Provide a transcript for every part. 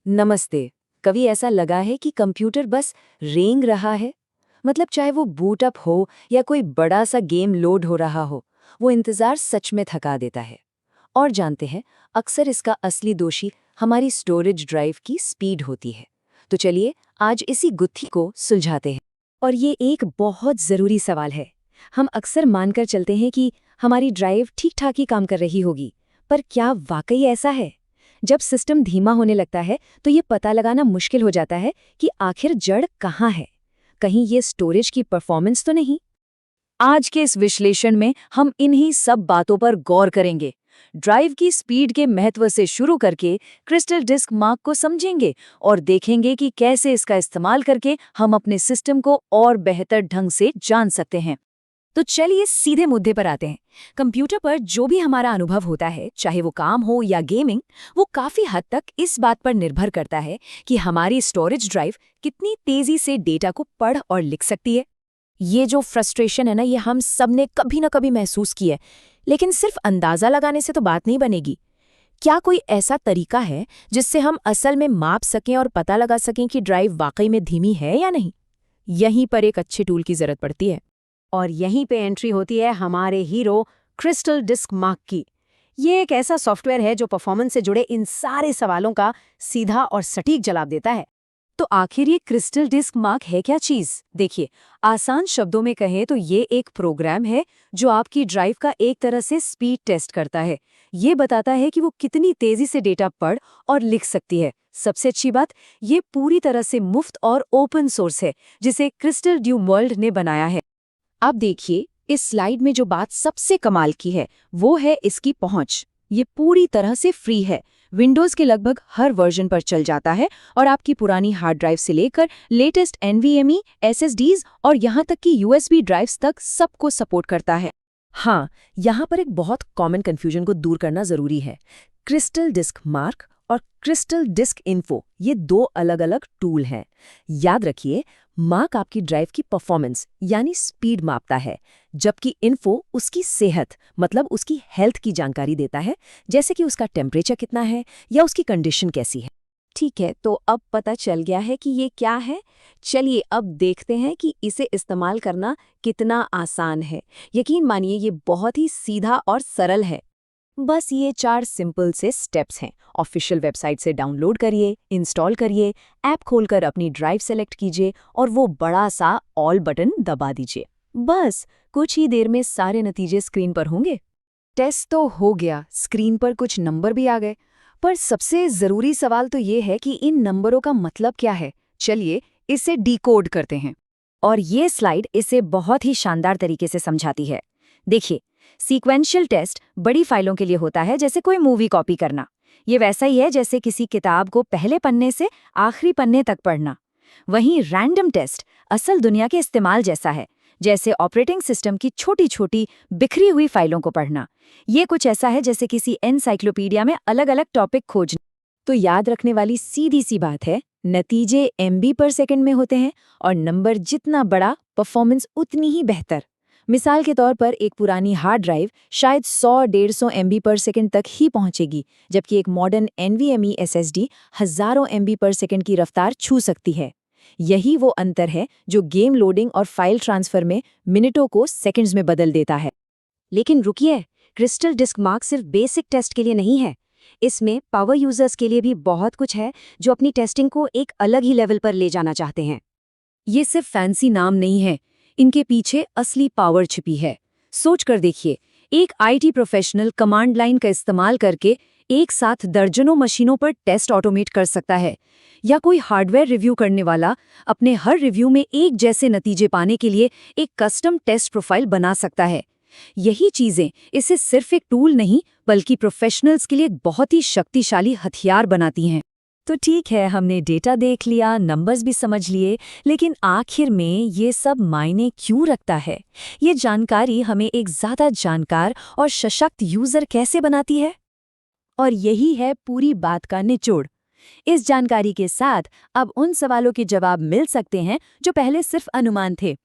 नमस्ते। कभी ऐसा लगा है कि कंप्यूटर बस रेंग रहा है? मतलब चाहे वो बूट अप हो या कोई बड़ा सा गेम लोड हो रहा हो, वो इंतज़ार सच में थका देता है। और जानते हैं, अक्सर इसका असली दोषी हमारी स्टोरेज ड्राइव की स्पीड होती है। तो चलिए आज इसी गुत्थी को सुलझाते हैं। और ये एक बहुत ज़रूरी सवाल है। हम अक्सर मानकर चलते हैं कि हमारी ड्राइव ठीक-ठाक ही काम कर रही होगी, पर क्या वाकई ऐसा है? जब सिस्टम धीमा होने लगता है तो ये पता लगाना मुश्किल हो जाता है कि आखिर जड़ कहाँ है। कहीं ये स्टोरेज की परफॉर्मेंस तो नहीं? आज के इस विश्लेषण में हम इन्हीं सब बातों पर गौर करेंगे। ड्राइव की स्पीड के महत्व से शुरू करके क्रिस्टल डिस्क मार्क को समझेंगे और देखेंगे कि कैसे इसका इस्तेमाल करके हम अपने सिस्टम को और बेहतर ढंग से जान सकते हैं। तो चलिए सीधे मुद्दे पर आते हैं। कंप्यूटर पर जो भी हमारा अनुभव होता है, चाहे वो काम हो या गेमिंग, वो काफी हद तक इस बात पर निर्भर करता है कि हमारी स्टोरेज ड्राइव कितनी तेजी से डेटा को पढ़ और लिख सकती है। ये जो फ्रस्ट्रेशन है ना, ये हम सब ने कभी ना कभी महसूस की है, लेकिन सिर्फ अंदाजा लगाने से तो बात नहीं बनेगी। क्या कोई ऐसा तरीका है जिससे हम असल में माप सकें और पता लगा सकें कि ड्राइव वाकई में धीमी है या नहीं? यहीं पर एक अच्छे टूल की जरूरत पड़ती है। और यहीं पे एंट्री होती है हमारे हीरो क्रिस्टल डिस्क मार्क की। ये एक ऐसा सॉफ्टवेयर है जो परफॉर्मेंस से जुड़े इन सारे सवालों का सीधा और सटीक जवाब देता है। तो आखिर ये क्रिस्टल डिस्क मार्क है क्या चीज? देखिए, आसान शब्दों में कहें तो ये एक प्रोग्राम है जो आपकी ड्राइव का एक तरह से स्पीड टेस्ट करता है। ये बताता है कि वो कितनी तेजी से डेटा पढ़ और लिख सकती है। सबसे अच्छी बात, ये पूरी तरह से मुफ्त और ओपन सोर्स है, जिसे क्रिस्टल ड्यू वर्ल्ड ने बनाया है। अब देखिए, इस स्लाइड में जो बात सबसे कमाल की है वो है इसकी पहुंच। ये पूरी तरह से फ्री है, विंडोज के लगभग हर वर्जन पर चल जाता है और आपकी पुरानी हार्ड ड्राइव से लेकर लेटेस्ट NVMe, SSDs और यहाँ तक कि USB ड्राइव्स तक सबको सपोर्ट करता है। हाँ, यहाँ पर एक बहुत कॉमन कंफ्यूजन को दूर करना जरूरी है। क्रिस्टल डिस्क मार्क और क्रिस्टल डिस्क इन्फो ये दो अलग अलग टूल हैं। याद रखिए, मार्क आपकी ड्राइव की परफॉर्मेंस यानी स्पीड मापता है, जबकि इन्फो उसकी सेहत मतलब उसकी हेल्थ की जानकारी देता है, जैसे कि उसका टेम्परेचर कितना है या उसकी कंडीशन कैसी है। ठीक है, तो अब पता चल गया है कि ये क्या है। चलिए अब देखते हैं कि इसे इस्तेमाल करना कितना आसान है। यकीन मानिए, ये बहुत ही सीधा और सरल है। बस ये 4 सिंपल से स्टेप्स हैं। ऑफिशियल वेबसाइट से डाउनलोड करिए, इंस्टॉल करिए, ऐप खोलकर अपनी ड्राइव सेलेक्ट कीजिए और वो बड़ा सा ऑल बटन दबा दीजिए। बस कुछ ही देर में सारे नतीजे स्क्रीन पर होंगे। टेस्ट तो हो गया, स्क्रीन पर कुछ नंबर भी आ गए, पर सबसे ज़रूरी सवाल तो ये है कि इन नंबरों का मतलब क्या है। चलिए इसे डिकोड करते हैं। और ये स्लाइड इसे बहुत ही शानदार तरीके से समझाती है। देखिए, सीक्वेंशियल टेस्ट बड़ी फाइलों के लिए होता है, जैसे कोई मूवी कॉपी करना। ये वैसा ही है जैसे किसी किताब को पहले पन्ने से आखिरी पन्ने तक पढ़ना। वहीं रैंडम टेस्ट असल दुनिया के इस्तेमाल जैसा है, जैसे ऑपरेटिंग सिस्टम की छोटी छोटी बिखरी हुई फाइलों को पढ़ना। ये कुछ ऐसा है जैसे किसी एनसाइक्लोपीडिया में अलग अलग टॉपिक खोजना। तो याद रखने वाली सीधी सी बात है, नतीजे MB/सेकंड में होते हैं और नंबर जितना बड़ा, परफॉर्मेंस उतनी ही बेहतर। मिसाल के तौर पर एक पुरानी हार्ड ड्राइव शायद 100-150 MB/सेकंड तक ही पहुंचेगी, जबकि एक मॉडर्न NVMe SSD हजारों MB/सेकंड की रफ्तार छू सकती है। यही वो अंतर है जो गेम लोडिंग और फाइल ट्रांसफर में मिनटों को सेकंड्स में बदल देता है। लेकिन रुकिए, क्रिस्टल डिस्क मार्क सिर्फ बेसिक टेस्ट के लिए नहीं है। इसमें पावर यूजर्स के लिए भी बहुत कुछ है, जो अपनी टेस्टिंग को एक अलग ही लेवल पर ले जाना चाहते हैं। ये सिर्फ फैंसी नाम नहीं है, इनके पीछे असली पावर छिपी है। सोच कर देखिए, एक IT प्रोफेशनल कमांड लाइन का इस्तेमाल करके एक साथ दर्जनों मशीनों पर टेस्ट ऑटोमेट कर सकता है, या कोई हार्डवेयर रिव्यू करने वाला अपने हर रिव्यू में एक जैसे नतीजे पाने के लिए एक कस्टम टेस्ट प्रोफाइल बना सकता है। यही चीजें इसे सिर्फ एक टूल नहीं, बल्कि प्रोफेशनल्स के लिए एक बहुत ही शक्तिशाली हथियार बनाती हैं। तो ठीक है, हमने डेटा देख लिया, नंबर्स भी समझ लिए, लेकिन आखिर में ये सब मायने क्यों रखता है? ये जानकारी हमें एक ज़्यादा जानकार और सशक्त यूज़र कैसे बनाती है? और यही है पूरी बात का निचोड़। इस जानकारी के साथ अब उन सवालों के जवाब मिल सकते हैं जो पहले सिर्फ अनुमान थे।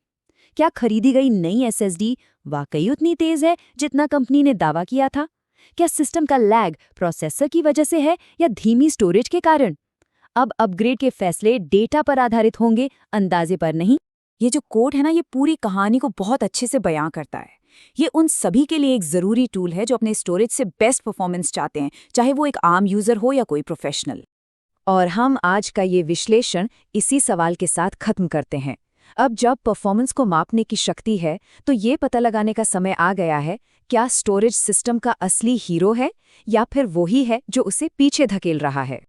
क्या खरीदी गई नई SSD वाकई उतनी तेज है जितना कंपनी ने दावा किया था? क्या सिस्टम का लैग प्रोसेसर की वजह से है या धीमी स्टोरेज के कारण? अब अपग्रेड के फैसले डेटा पर आधारित होंगे, अंदाजे पर नहीं। ये जो कोड है ना, ये पूरी कहानी को बहुत अच्छे से बयां करता है। ये उन सभी के लिए एक ज़रूरी टूल है जो अपने स्टोरेज से बेस्ट परफॉर्मेंस चाहते हैं, चाहे वो एक आम यूज़र हो या कोई प्रोफेशनल। और हम आज का ये विश्लेषण इसी सवाल के साथ खत्म करते हैं। अब जब परफॉर्मेंस को मापने की शक्ति है, तो ये पता लगाने का समय आ गया है, क्या स्टोरेज सिस्टम का असली हीरो है या फिर वही है जो उसे पीछे धकेल रहा है।